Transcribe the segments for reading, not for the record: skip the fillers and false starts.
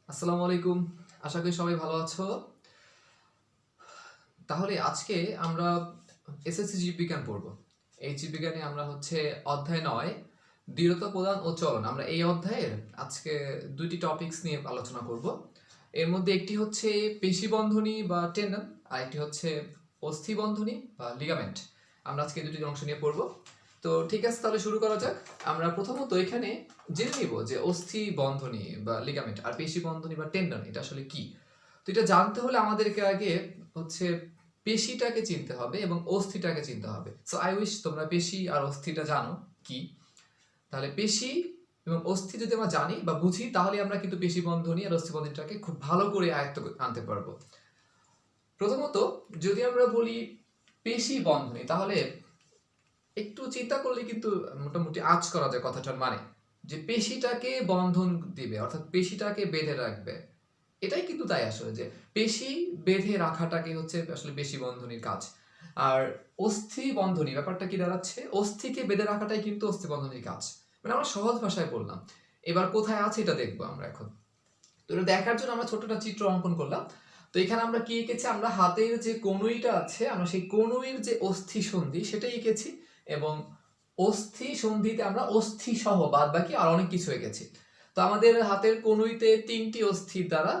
আসসালামু আলাইকুম। আশা করি সবাই ভালো আছো। তাহলে আজকে আমরা এসএসসি জীববিজ্ঞান পড়ব। এই জীববিজ্ঞানে আমরা অধ্যায় ৯ দৃঢ়তা প্রদান ও চলন। আমরা এই অধ্যায়ের আজকে দুইটি টপিকস নিয়ে আলোচনা করব। এর মধ্যে একটি হচ্ছে পেশিবন্ধনী বা টেন্ডন, আর একটি হচ্ছে অস্থিবন্ধনী বা লিগামেন্ট। আমরা আজকে দুটি অংশ নিয়ে পড়ব। তো ঠিক আছে, তাহলে শুরু করা যাক। আমরা প্রথমত এখানে জেনে নিব যে অস্থি বন্ধনী বা লিগামেন্ট আর পেশি বন্ধনী বা টেন্ডন এটা আসলে কি। তো এটা জানতে হলে আমাদেরকে আগে হচ্ছে পেশিটাকে চিনতে হবে এবং অস্থিটাকে চিনতে হবে। সো আই উইশ তোমরা পেশি আর অস্থিটা জানো কি। তাহলে পেশি এবং অস্থি যদি আমরা জানি বা বুঝি, তাহলে আমরা কিন্তু পেশি বন্ধনী আর অস্থি বন্ধনীটাকে খুব ভালো করে আয়ত্ত আনতে পারবো। প্রথমত যদি আমরা বলি পেশি বন্ধনী, তাহলে একটু চিন্তা করলে কিন্তু মোটামুটি আঁচ করা যায় কথাটার মানে, যে পেশিটাকে বন্ধন দিবে, অর্থাৎ পেশিটাকে বেঁধে রাখবে। এটাই কিন্তু তাই আসলে, যে পেশি বেঁধে রাখাটাকে হচ্ছে আসলে পেশি বন্ধনীর কাজ। আর অস্থি বন্ধনী ব্যাপারটা কি দাঁড়াচ্ছে, অস্থিকে বেঁধে রাখাটাই কিন্তু অস্থি বন্ধনীর কাজ। মানে আমরা সহজ ভাষায় বললাম। এবার কোথায় আছে এটা দেখবো আমরা এখন। তো এটা দেখার জন্য আমরা ছোট একটা চিত্র অঙ্কন করলাম। তো এখানে আমরা কি এঁকেছি, আমরা হাতের যে কনুইটা আছে, আমরা সেই কনুইয়ের যে অস্থি সন্ধি সেটাই এঁকেছি, এবং অস্থি সন্ধিতে আমরা অস্থি সহ বাদ বাকি আর অনেক কিছু এঁকেছি। তো আমাদের হাতের কনুইতে ৩টি অস্থির দ্বারা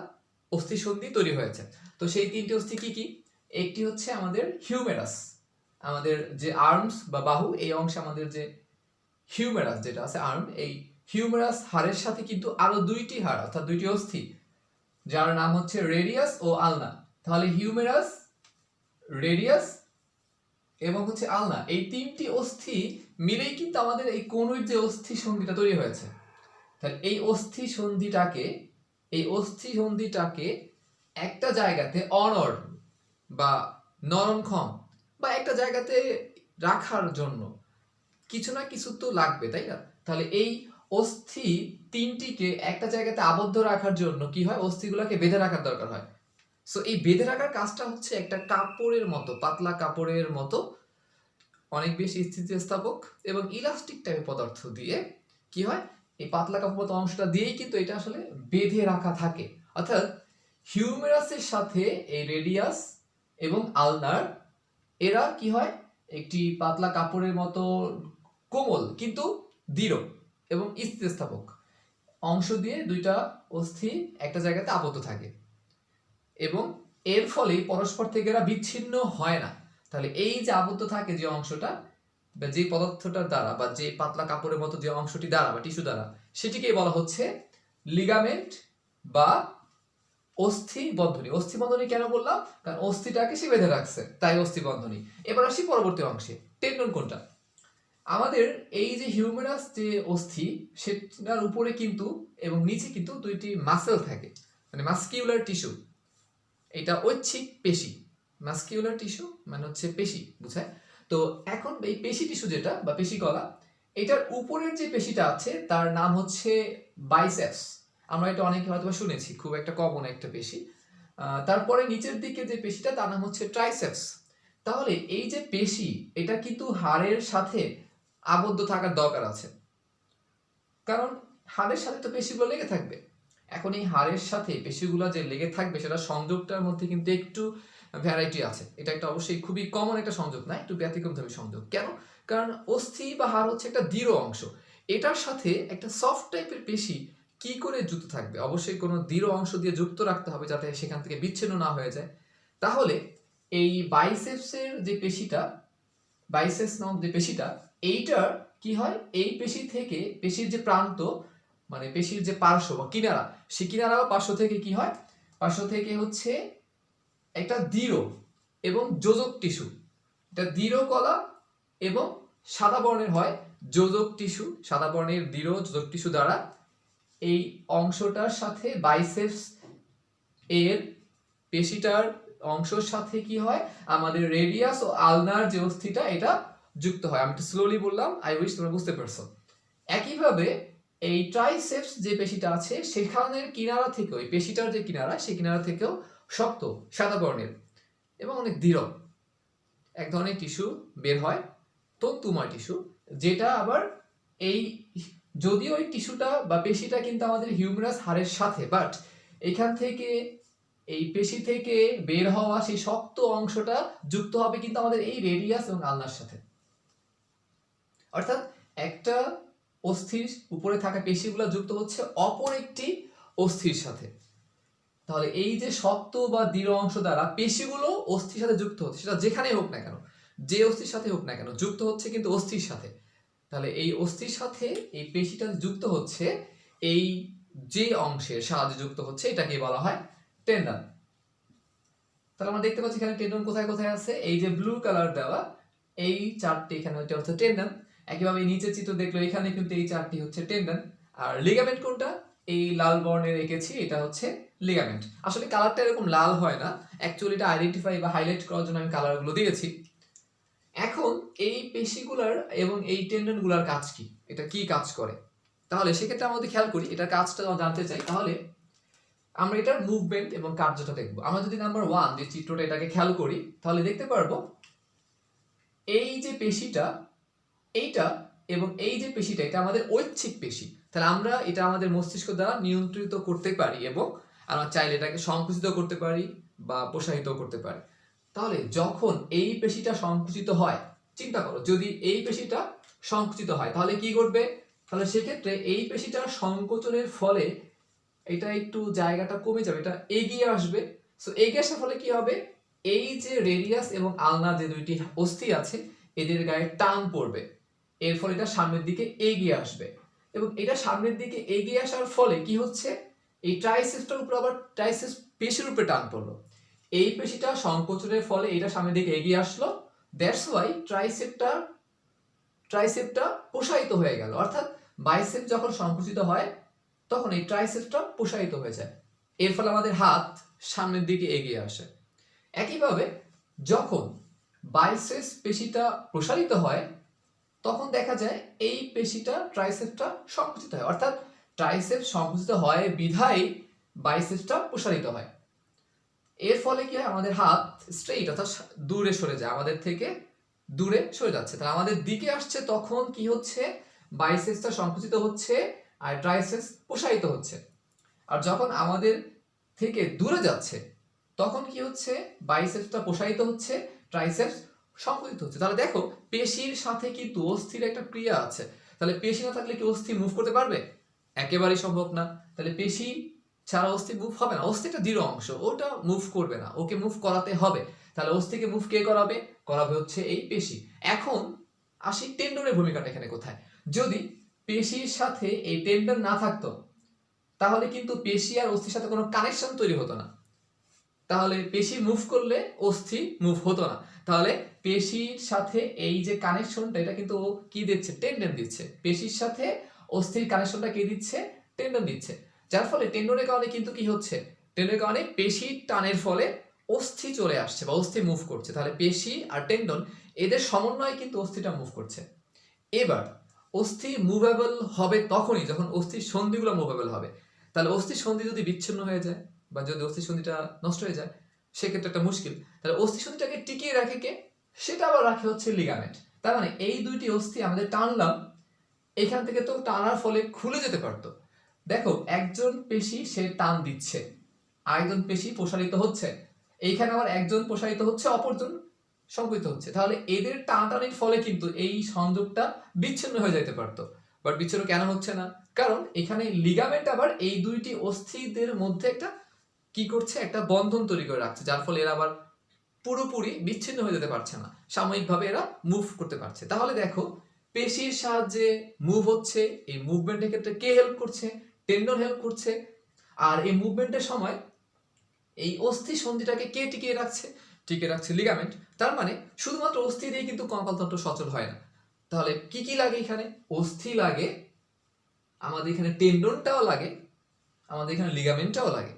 অস্থি সন্ধি তৈরি হয়েছে। তো সেই ৩টি অস্থি কি কি? একটি হচ্ছে আমাদের হিউমেরাস, আমাদের যে আর্মস বা বাহু, এই অংশে আমাদের যে হিউমেরাস যেটা আছে আর্ম, এই হিউমেরাস হাড়ের সাথে কিন্তু আরো ২টি হাড় অর্থাৎ ২টি অস্থি, যার নাম হচ্ছে রেডিয়াস ও আলনা। তাহলে হিউমেরাস, রেডিয়াস এবং হচ্ছে আলনা, এই ৩টি অস্থি মিলেই কিন্তু আমাদের এই কনুইর যে অস্থি সন্ধিটা তৈরি হয়েছে। তাহলে এই অস্থি সন্ধিটাকে একটা জায়গাতে অনড় বা নরমক্ষম বা একটা জায়গাতে রাখার জন্য কিছু না কিছু তো লাগবে, তাই না? তাহলে এই অস্থি ৩টিকে একটা জায়গাতে আবদ্ধ রাখার জন্য কি হয়, অস্থিগুলোকে বেঁধে রাখার দরকার হয়। সো এই বেঁধে রাখার কাজটা হচ্ছে একটা কাপড়ের মতো, পাতলা কাপড়ের মতো, অনেক বেশি স্থিতিস্থাপক এবং ইলাস্টিক টাইপের পদার্থ দিয়ে কি হয়, এই পাতলা কাপড় অংশটা দিয়েই কিন্তু এটা আসলে বেঁধে রাখা থাকে। অর্থাৎ হিউমেরাসের সাথে এই রেডিয়াস এবং আলনার, এরা কি হয়, একটি পাতলা কাপড়ের মতো কোমল কিন্তু দৃঢ় এবং স্থিতিস্থাপক অংশ দিয়ে দুইটা অস্থি একটা জায়গাতে আবদ্ধ থাকে, এবং এর ফলে পরস্পর থেকে এরা বিচ্ছিন্ন হয় না। তাহলে এই যে আবদ্ধ থাকে যে অংশটা বা যে পদার্থটার দ্বারা বা যে পাতলা কাপড়ের মতো যে অংশটি দ্বারা বা টিস্যু দ্বারা, সেটিকেই বলা হচ্ছে লিগামেন্ট বা অস্থি বন্ধনী। অস্থি বন্ধনী কেন বললাম? কারণ অস্থিটাকে সে বেঁধে রাখছে, তাই অস্থি বন্ধনী। এবার আসি পরবর্তী অংশে, টেন্ডন কোনটা। আমাদের এই যে হিউমেরাস যে অস্থি, সেটার উপরে কিন্তু এবং নিচে কিন্তু ২টি মাসেল থাকে, মানে মাস্কিউলার টিস্যু। এটা ঐচ্ছিক পেশি। মাস্কিউলার টিস্যু মানে হচ্ছে পেশি বুঝায়। তো এখন এই পেশি টিস্যু যেটা বা পেশি কলা, এটার উপরের যে পেশিটা আছে তার নাম হচ্ছে বাইসেপস। আমরা এটা অনেকে হয়তো শুনেছি, খুব একটা কমন একটা পেশি। তারপরে নিচের দিকে যে পেশিটা তার নাম হচ্ছে ট্রাইসেপস। তাহলে এই যে পেশি, এটা কিন্তু হাড়ের সাথে আবদ্ধ থাকার দরকার আছে, কারণ হাড়ের সাথে তো পেশিগুলো লেগে থাকবে। এখন এই হাড়ের সাথে পেশিগুলো যে লেগে থাকবে, সেটা সংযোগটার মধ্যে কিন্তু একটু ভ্যারাইটি আছে। এটা একটা অবশ্যই খুবই কমন একটা সংযোগ না, একটু ব্যতিক্রমধর্মী সংযোগ। কেন? কারণ অস্থি বা হাড় হচ্ছে একটা দৃঢ় অংশ, এটার সাথে একটা সফট টাইপের পেশি কি করে যুক্ত থাকবে? অবশ্যই কোনো দৃঢ় অংশ দিয়ে যুক্ত রাখতে হবে, যাতে সেখান থেকে বিচ্ছিন্ন না হয়ে যায়। তাহলে এই বাইসেপসের যে পেশিটা, বাইসেপস নামক যে পেশিটা, এইটার কি হয়, এই পেশি থেকে পেশির যে প্রান্ত, মানে পেশির যে পার্শ্ব বা কিনারা, সেই কিনারা বা পার্শ্ব থেকে কি হয়, পার্শ্ব থেকে হচ্ছে একটা দৃঢ় এবং যোজক টিস্যু, এটা দৃঢ় কলা এবং সাদা বর্ণের হয় যোজক টিস্যু, সাদা বর্ণের দৃঢ় যোজক টিস্যু দ্বারা এই অংশটার সাথে বাইসেপস এর পেশিটার অংশের সাথে কি হয়, আমাদের রেডিয়াস ও আলনার যে অস্থিটা, এটা যুক্ত হয়। আমি একটু স্লোলি বললাম, আই উইশ তোমরা বুঝতে পারছো। একইভাবে এই ট্রাইসেপস যে পেশিটা আছে, সেখানের কিনারা থেকেও, এই পেশিটার যে কিনারা, সেই কিনারা থেকেও শক্ত সাদা বর্ণের এবং অনেক দৃঢ় এক ধরনের টিস্যু বের হয়, তন্তুময় টিস্যু, যেটা আবার এই, যদিও এই টিস্যুটা বা পেশিটা কিন্তু আমাদের হিউমেরাস হাড়ের সাথে, বাট এখান থেকে এই পেশি থেকে বের হওয়া সেই শক্ত অংশটা যুক্ত হবে কিন্তু আমাদের এই রেডিয়াস এবং আলনার সাথে। অর্থাৎ একটা অস্থির উপরে থাকা পেশিগুলো যুক্ত হচ্ছে অপর একটি অস্থির সাথে। তাহলে এই যে শক্ত বা দৃঢ় অংশ দ্বারা পেশিগুলো অস্থির সাথে যুক্ত হচ্ছে, সেটা যেখানে হোক না কেন, যে অস্থির সাথে হোক না কেন, যুক্ত হচ্ছে কিন্তু অস্থির সাথে। তাহলে এই অস্থির সাথে এই পেশিটা যুক্ত হচ্ছে, এই যে অংশের সাহায্যে যুক্ত হচ্ছে এটাকে বলা হয় টেন্ডন। তাহলে আমরা দেখতে পাচ্ছি এখানে টেন্ডন কোথায় কোথায় আছে, এই যে ব্লু কালার দেওয়া এই চারটি এখানে হচ্ছে টেন্ডন। একইভাবে নিচের চিত্র দেখলো এখানে কিন্তু এই চারটি হচ্ছে টেন্ডন। আর লিগামেন্ট কোনটা, এই লাল বর্ণে রেখেছি এটা হচ্ছে লিগামেন্ট। আসলে কালারটা এরকম লাল হয় না, অ্যাকচুয়ালি এটা আইডেন্টিফাই বা হাইলাইট করার জন্য আমি কালারগুলো দিয়েছি। এখন এই পেশিগুলার এবং এই টেন্ডনগুলার কাজ কি, এটা কি কাজ করে, তাহলে সেক্ষেত্রে আমরা যদি খেয়াল করি এটার কাজটা জানতে চাই, তাহলে আমরা এটার মুভমেন্ট এবং কার্যটা দেখব। আমরা যদি নাম্বার 1 যে চিত্রটা এটাকে খেয়াল করি তাহলে দেখতে পারবো এই যে পেশিটা, এইটা এবং এই যে পেশিটা, এটা আমাদের ঐচ্ছিক পেশি। তাহলে আমরা এটা আমাদের মস্তিষ্ক দ্বারা নিয়ন্ত্রিত করতে পারি এবং আমরা চাইলে এটাকে সংকুচিত করতে পারি বা প্রসারিত করতে পারি। তাহলে যখন এই পেশিটা সংকুচিত হয়, চিন্তা করো যদি এই পেশিটা সংকুচিত হয় তাহলে কি ঘটবে, তাহলে সেক্ষেত্রে এই পেশিটার সংকোচনের ফলে এটা একটু জায়গাটা কমে যাবে, এটা এগিয়ে আসবে। সো এগিয়ে আসার ফলে কি হবে, এই যে রেডিয়াস এবং আলনা যে দুইটি অস্থি আছে এদের গায়ে টান পড়বে, এর ফলে এটা সামনের দিকে এগিয়ে আসবে। এবং এটা সামনের দিকে এগিয়ে আসার ফলে কি হচ্ছে, এই ট্রাইসেপসটার উপর আবার ট্রাইসেপস পেশির উপরে টান পড়লো, এই পেশিটা সংকোচনের ফলে এটা সামনের দিকে এগিয়ে আসলো, দ্যাটস ওয়াই ট্রাইসেপটা প্রসারিত হয়ে গেল। অর্থাৎ বাইসেপ যখন সংকুচিত হয় তখন এই ট্রাইসেপটা প্রসারিত হয়ে যায়, এর ফলে আমাদের হাত সামনের দিকে এগিয়ে আসে। একইভাবে যখন বাইসেপস পেশিটা প্রসারিত হয় তখন দেখা যায় এই পেশিটা ট্রাইসেপসটা সংকুচিত হয়, অর্থাৎ ট্রাইসেপস সংকুচিত হয় বিধায় বাইসেপসটা প্রসারিত হয়। এর ফলে কি হয়, আমাদের হাত স্ট্রেইট অর্থাৎ দূরে সরে যায়, আমাদের থেকে দূরে সরে যাচ্ছে, তাহলে আমাদের দিকে আসছে, তখন কি হচ্ছে বাইসেপসটা সংকুচিত হচ্ছে আর ট্রাইসেপস প্রসারিত হচ্ছে। আর যখন আমাদের থেকে দূরে যাচ্ছে তখন কি হচ্ছে, বাইসেপসটা প্রসারিত হচ্ছে, ট্রাইসেপস সংকুচিত হচ্ছে। তাহলে দেখো পেশির সাথে কিন্তু অস্থির একটা ক্রিয়া আছে, তাহলে পেশি না থাকলে কি অস্থি মুভ করতে পারবে, একেবারেই সম্ভব না। তাহলে পেশি ছাড়া অস্থি মুভ হবে না, অস্থি একটা দৃঢ় অংশ, ওটা মুভ করবে না, ওকে মুভ করাতে হবে। তাহলে অস্থিকে মুভ কে করাবে, করাবে হচ্ছে এই পেশি। এখন আসি টেন্ডনের ভূমিকাটা এখানে কোথায়, যদি পেশির সাথে এই টেন্ডন না থাকতো তাহলে কিন্তু পেশি আর অস্থির সাথে কোনো কানেকশন তৈরি হতো না, তাহলে পেশি মুভ করলে অস্থি মুভ হতো না। তাহলে পেশির সাথে এই যে কানেকশনটা এটা কিন্তু ও কি দিচ্ছে, টেন্ডন দিচ্ছে, পেশির সাথে অস্থির কানেকশনটা কে দিচ্ছে, টেন্ডন দিচ্ছে। যার ফলে টেন্ডনের কারণে কিন্তু কি হচ্ছে, টেন্ডনের কারণে পেশির টানের ফলে অস্থি চলে আসছে বা অস্থি মুভ করছে। তাহলে পেশি আর টেন্ডন এদের সমন্বয়ে কিন্তু অস্থিটা মুভ করছে। এবার অস্থি মুভেবল হবে তখনই যখন অস্থির সন্ধিগুলো মুভেবল হবে। তাহলে অস্থির সন্ধি যদি বিচ্ছিন্ন হয়ে যায় বা যদি অস্থির সন্ধিটা নষ্ট হয়ে যায় সেক্ষেত্রে একটা মুশকিল। তাহলে অস্থির সন্ধিটাকে টিকিয়ে রাখে কে, সেটা আবার রাখে হচ্ছে লিগামেন্ট। তার মানে এই দুইটি অস্থি আমাদের টানলাম, এখান থেকে তো টানার ফলে খুলে যেতে পারতো। দেখো একজন পেশি সে টান দিচ্ছে, আরেকজন পেশি প্রসারিত হচ্ছে, এইখানে আবার একজন প্রসারিত হচ্ছে অপরজন সংকুচিত হচ্ছে, তাহলে এদের টানাটানির ফলে কিন্তু এই সংযোগটা বিচ্ছিন্ন হয়ে যেতে পারতো। বাট বিচ্ছিন্ন কেন হচ্ছে না, কারণ এখানে লিগামেন্ট আবার এই দুইটি অস্থিদের মধ্যে একটা কি করছে, একটা বন্ধন তৈরি করে রাখছে, যার ফলে এরা আবার পুরোপুরি বিচ্ছিন্ন হয়ে যেতে পারছে না, সাময়িকভাবে এরা মুভ করতে পারছে। তাহলে দেখো পেশির সাহায্যে মুভ হচ্ছে, এই মুভমেন্টের ক্ষেত্রে কে হেল্প করছে, টেন্ডন হেল্প করছে। আর এই মুভমেন্টের সময় এই অস্থি সন্ধিটাকে কে টিকিয়ে রাখছে, টিকিয়ে রাখছে লিগামেন্ট। তার মানে শুধুমাত্র অস্থি দিয়ে কিন্তু কঙ্কালতন্ত্র সচল হয় না। তাহলে কি কি লাগে এখানে, অস্থি লাগে, আমাদের এখানে টেন্ডনটাও লাগে, আমাদের এখানে লিগামেন্টটাও লাগে,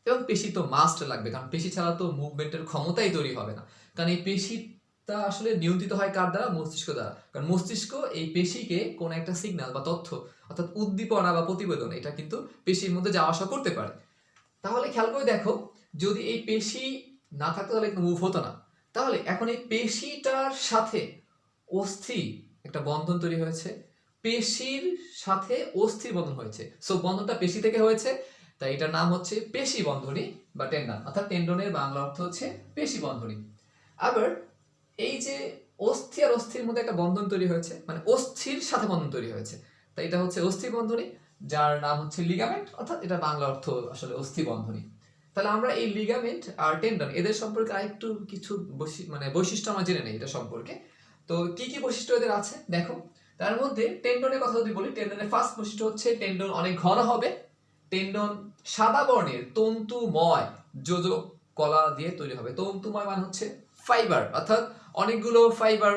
এবং পেশি তো মাস্ট লাগবে, কারণ পেশি ছাড়া তো মুভমেন্টের ক্ষমতাই তৈরি হবে না। কারণ এই পেশিটা আসলে নিয়ন্ত্রিত হয় কার দ্বারা, মস্তিষ্ক দ্বারা। কারণ মস্তিষ্ক এই পেশিকে কোন একটা সিগন্যাল বা তথ্য অর্থাৎ উদ্দীপনা বা প্রতিবেদন এটা কিন্তু পেশির মধ্যে যাওয়া আসা করতে পারে। তাহলে খেয়াল করে দেখো যদি এই পেশি না থাকতো তাহলে মুভ হতো না। তাহলে এখন এই পেশিটার সাথে অস্থি একটা বন্ধন তৈরি হয়েছে, পেশির সাথে অস্থির বন্ধন হয়েছে। সো বন্ধনটা পেশি থেকে হয়েছে, তাই এটার নাম হচ্ছে পেশি বন্ধনী বা টেন্ডন, অর্থাৎ টেন্ডনের বাংলা অর্থ হচ্ছে পেশি বন্ধনী। আবার এই যে অস্থি আর অস্থির মধ্যে একটা বন্ধন তৈরি হয়েছে, মানে অস্থির সাথে বন্ধন তৈরি হয়েছে, তাই এটা হচ্ছে অস্থি বন্ধনী, যার নাম হচ্ছে লিগামেন্ট, অর্থাৎ এটা বাংলা অর্থ আসলে অস্থি বন্ধনী। তাহলে আমরা এই লিগামেন্ট আর টেন্ডন এদের সম্পর্কে আরেকটু কিছু বৈশিষ্ট্য আমরা জেনে নেই এটা সম্পর্কে। তো কি কি বৈশিষ্ট্য এদের আছে দেখো। তার মধ্যে টেন্ডনের কথা যদি বলি, টেন্ডনের ফার্স্ট বৈশিষ্ট্য হচ্ছে টেন্ডন অনেক ঘন হবে। টেন্ডন সাদা বর্ণের তন্তুময় যোজক কলা দিয়ে তৈরি হবে। তন্তুময় মানে হচ্ছে ফাইবার, অর্থাৎ অনেকগুলো ফাইবার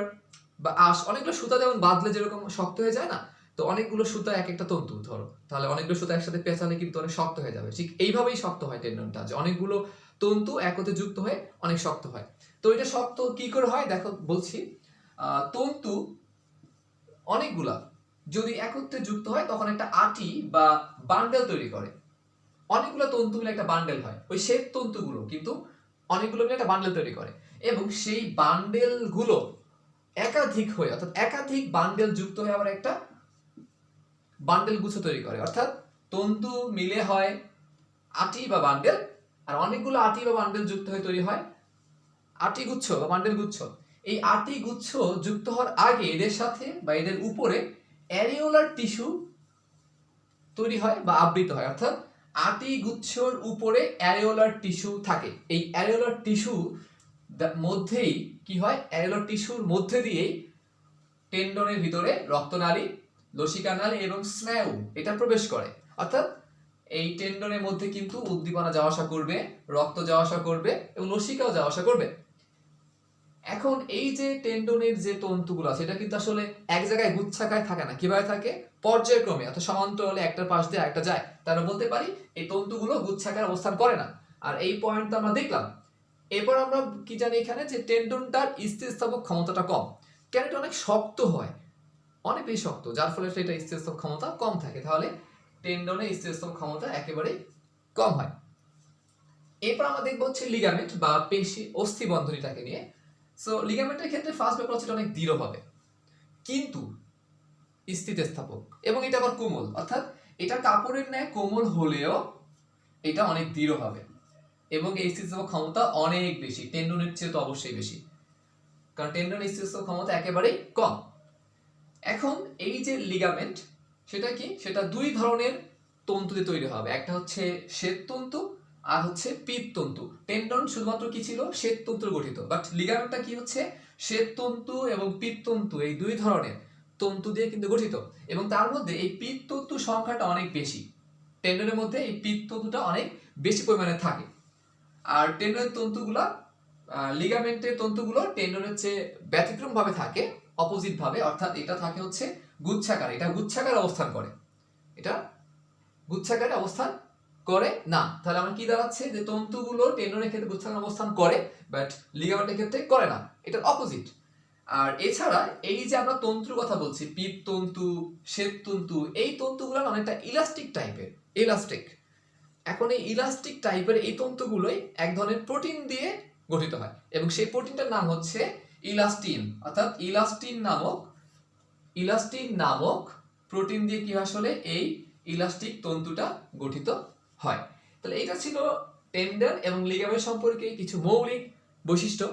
বা আঁশ, অনেকগুলো সুতা যেমন বাঁধলে যেরকম শক্ত হয়ে যায় না, তো অনেকগুলো সুতা এক একটা তন্তু ধরো, তাহলে অনেকগুলো সুতা একসাথে পেঁচালে কিন্তু অনেক শক্ত হয়ে যাবে। ঠিক এইভাবেই শক্ত হয় টেন্ডনটা, যে অনেকগুলো তন্তু একত্রে যুক্ত হয়ে অনেক শক্ত হয়। তো এটা শক্ত কি করে হয় দেখো বলছি। তন্তু অনেকগুলা যদি একত্রে যুক্ত হয় তখন একটা আটি বা বান্ডেল তৈরি করে। অনেকগুলো তন্তু মিলে একটা বান্ডেল হয়, ওই শ্বেত তন্তুগুলো কিন্তু অনেকগুলো মিলে একটা বান্ডেল তৈরি করে, এবং সেই বান্ডেল গুলো একাধিক হয়ে, অর্থাৎ একাধিক বান্ডেল যুক্ত হয়ে আবার একটা বান্ডেল গুচ্ছ তৈরি করে। অর্থাৎ তন্তু মিলে হয় আটি বা বান্ডেল, আর অনেকগুলো আটি বা বান্ডেল যুক্ত হয়ে তৈরি হয় আটি গুচ্ছ বা বান্ডেল গুচ্ছ। এই আটি গুচ্ছ যুক্ত হওয়ার আগে এদের সাথে বা এদের উপরে অ্যারিওলার টিস্যু তৈরি হয় বা আবৃত হয়, অর্থাৎ আটি গুচ্ছর উপরে অ্যারিওলার টিস্যু থাকে। এই অ্যারিওলার টিস্যু মধ্যেই কি হয়, অ্যারিওলার টিস্যুর মধ্যে দিয়েই টেন্ডনের ভিতরে রক্তনালী, লসিকা নালী এবং স্নায়ু এটা প্রবেশ করে। অর্থাৎ এই টেন্ডনের মধ্যে কিন্তু উদ্দীপনা যাওয়া আসা করবে, রক্ত যাওয়া আসা করবে এবং লসিকাও যাওয়া আসা করবে। এখন এই যে টেন্ডনের যে তন্তুগুলো আছে এটা কিন্তু আসলে এক জায়গায় গুচ্ছাকায় থাকে না, কিভাবে থাকে, পর্যায়ক্রমে, অর্থাৎ সমান্তরালে একটার পাশ দিয়ে আরেকটা যায়। তারা বলতে পারি এই তন্তুগুলো গুচ্ছাকার অবস্থান করে না। আর এই পয়েন্টটা আমরা দেখলাম। এরপর আমরা কি জানি এখানে, যে টেন্ডনটার স্থিতিস্থাপক ক্ষমতাটা কম। কেন, এটা অনেক শক্ত হয়, অনেক বেশি শক্ত, যার ফলে এটা স্থিতিস্থাপক ক্ষমতা কম থাকে। তাহলে টেন্ডনের স্থিতিস্থাপক ক্ষমতা একেবারেই কম হয়। এরপর আমরা দেখবো হচ্ছে লিগামেন্ট বা পেশি অস্থি বন্ধনীটাকে নিয়ে। সো লিগামেন্টের ক্ষেত্রে ফার্স্ট ব্যাপার হচ্ছে অনেক দৃঢ় হবে, কিন্তু স্থিতিস্থাপক, এবং এটা আবার কোমল, অর্থাৎ এটা কাপড়ের ন্যায় কোমল হলেও এটা অনেক দৃঢ় হবে, এবং এই স্থিতিস্থাপক ক্ষমতা অনেক বেশি, টেন্ডনের চেয়ে তো অবশ্যই বেশি, কারণ টেন্ডনের স্থিতিস্থাপক ক্ষমতা একেবারেই কম। এখন এই যে লিগামেন্ট সেটা কি, সেটা দুই ধরনের তন্তু দিয়ে তৈরি হবে, একটা হচ্ছে শ্বেত তন্তু আর হচ্ছে পিত্ত তন্তু। টেন্ডন শুধুমাত্র কি ছিল, শ্বেত তন্তুর গঠিত, বাট লিগামেন্টটা কি হচ্ছে, শ্বেত তন্তু এবং পিত্ত তন্তু এই দুই ধরনের তন্তু দিয়ে কিন্তু গঠিত, এবং তার মধ্যে এই পিত্ত তন্তু সংখ্যাটা অনেক বেশি। টেন্ডনের মধ্যে এই পিত্ত তন্তুটা অনেক বেশি পরিমাণে থাকে। আর টেন্ডনের তন্তুগুলা, লিগামেন্টের তন্তুগুলো টেন্ডনের চেয়ে ব্যতিক্রম ভাবে থাকে, অপোজিট ভাবে, অর্থাৎ এটা থাকে হচ্ছে গুচ্ছাকার, এটা গুচ্ছাকার অবস্থান করে, এটা গুচ্ছাকারে অবস্থান করে না। তাহলে আমার কি দাঁড়াচ্ছে, যে তন্তুগুলো টেন্ডনের ক্ষেত্রে গুচ্ছাকার অবস্থান করে, বাট লিগামেন্টের ক্ষেত্রে করে না, এটার অপোজিট। আর এছাড়া এই যে আমরা তন্তুর কথা বলছি, পিত্ত তন্তু, শ্বেত তন্তু, এই তন্তুগুলো অনেকটা ইলাস্টিক টাইপের, ইলাস্টিক। এখন এই ইলাস্টিক টাইপের এই তন্তুগুলোই এক ধরনের প্রোটিন দিয়ে গঠিত হয়, এবং সেই প্রোটিনটার নাম হচ্ছে ইলাস্টিন, অর্থাৎ ইলাস্টিন নামক প্রোটিন দিয়ে কি আসলে এই ইলাস্টিক তন্তুটা গঠিত হয়। তাহলে এটা ছিল টেন্ডন এবং লিগামেন্ট সম্পর্কে কিছু মৌলিক বৈশিষ্ট্য।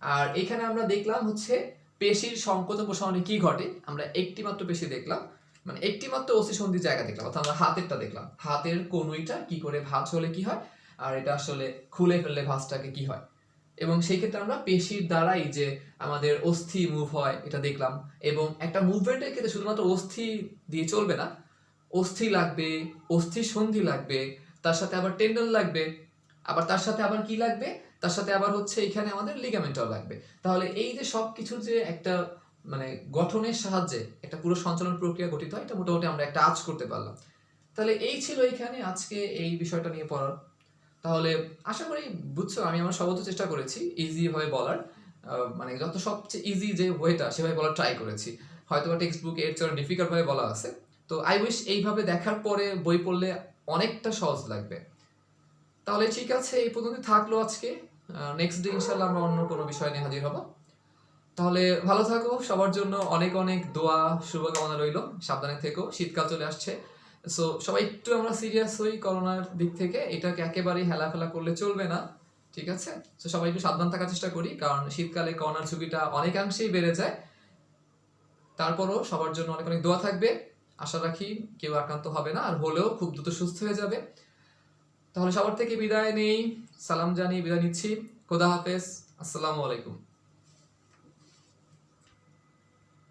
আর এখানে আমরা দেখলাম হচ্ছে পেশির সংকোচন প্রসারণে কি ঘটে। আমরা একটি মাত্র পেশি দেখলাম, মানে একটি মাত্র অস্থিসন্ধির জায়গা দেখলাম, অর্থাৎ আমরা হাতেরটা দেখলাম, হাতের কনুইটা কি করে ভাঁজ হলে কি হয়, আর এটা আসলে খুলে ফেললে ভাঁজটাকে কি হয়, এবং সেই ক্ষেত্রে আমরা পেশির দ্বারাই যে আমাদের অস্থি মুভ হয় এটা দেখলাম। এবং একটা মুভমেন্টের ক্ষেত্রে শুধুমাত্র অস্থি দিয়ে চলবে না, অস্থি লাগবে, অস্থি সন্ধি লাগবে, তার সাথে আবার টেন্ডন লাগবে, আবার তার সাথে আবার কি লাগবে, তার সাথে আবার হচ্ছে এখানে আমাদের লিগামেন্টও লাগবে। তাহলে এই যে সব কিছুর যে একটা মানে গঠনের সাহায্যে একটা পুরো সঞ্চালন প্রক্রিয়া গঠিত হয়, এটা মোটামুটি আমরা একটা আঁচ করতে পারলাম। তাহলে এই ছিল এখানে আজকে এই বিষয়টা নিয়ে পড়ার। তাহলে আশা করি বুঝছো, আমি আমার সর্বোচ্চ চেষ্টা করেছি ইজি ভাবে বলার, মানে যত সবচেয়ে ইজি যে ওয়েটা সেভাবে বলার ট্রাই করেছি। হয়তো বা টেক্সট বুকে এর চেয়ে ডিফিকাল্ট ভাবে বলা আছে, তো আই উইশ এইভাবে দেখার পরে বই পড়লে অনেকটা সহজ লাগবে। তাহলে ঠিক আছে, এই পর্যন্ত থাকলো আজকে। নেক্সট ডে ইনশাল্লাহ আমরা অন্য কোনো বিষয় নিয়ে হাজির হব। তাহলে ভালো থাকো, সবার জন্য অনেক অনেক দোয়া শুভকামনা রইল, সাবধানে থেকো, শীতকাল চলে আসছে, সো সবাই একটু আমরা সিরিয়াস হই করোনার দিক থেকে, এটাকে একেবারেই হেলাফেলা করলে চলবে না, ঠিক আছে? তো সবাই একটু সাবধান থাকার চেষ্টা করি, কারণ শীতকালে করোনার ঝুঁকিটা অনেকাংশেই বেড়ে যায়। তারপরও সবার জন্য অনেক অনেক দোয়া থাকবে, আশা রাখি কেউ আক্রান্ত হবে না, আর হলেও খুব দ্রুত সুস্থ হয়ে যাবে। তাহলে সবার থেকে বিদায় নেই, সালাম জানিয়ে বিদায় নিচ্ছি। খোদা হাফেজ, আসসালামু আলাইকুম।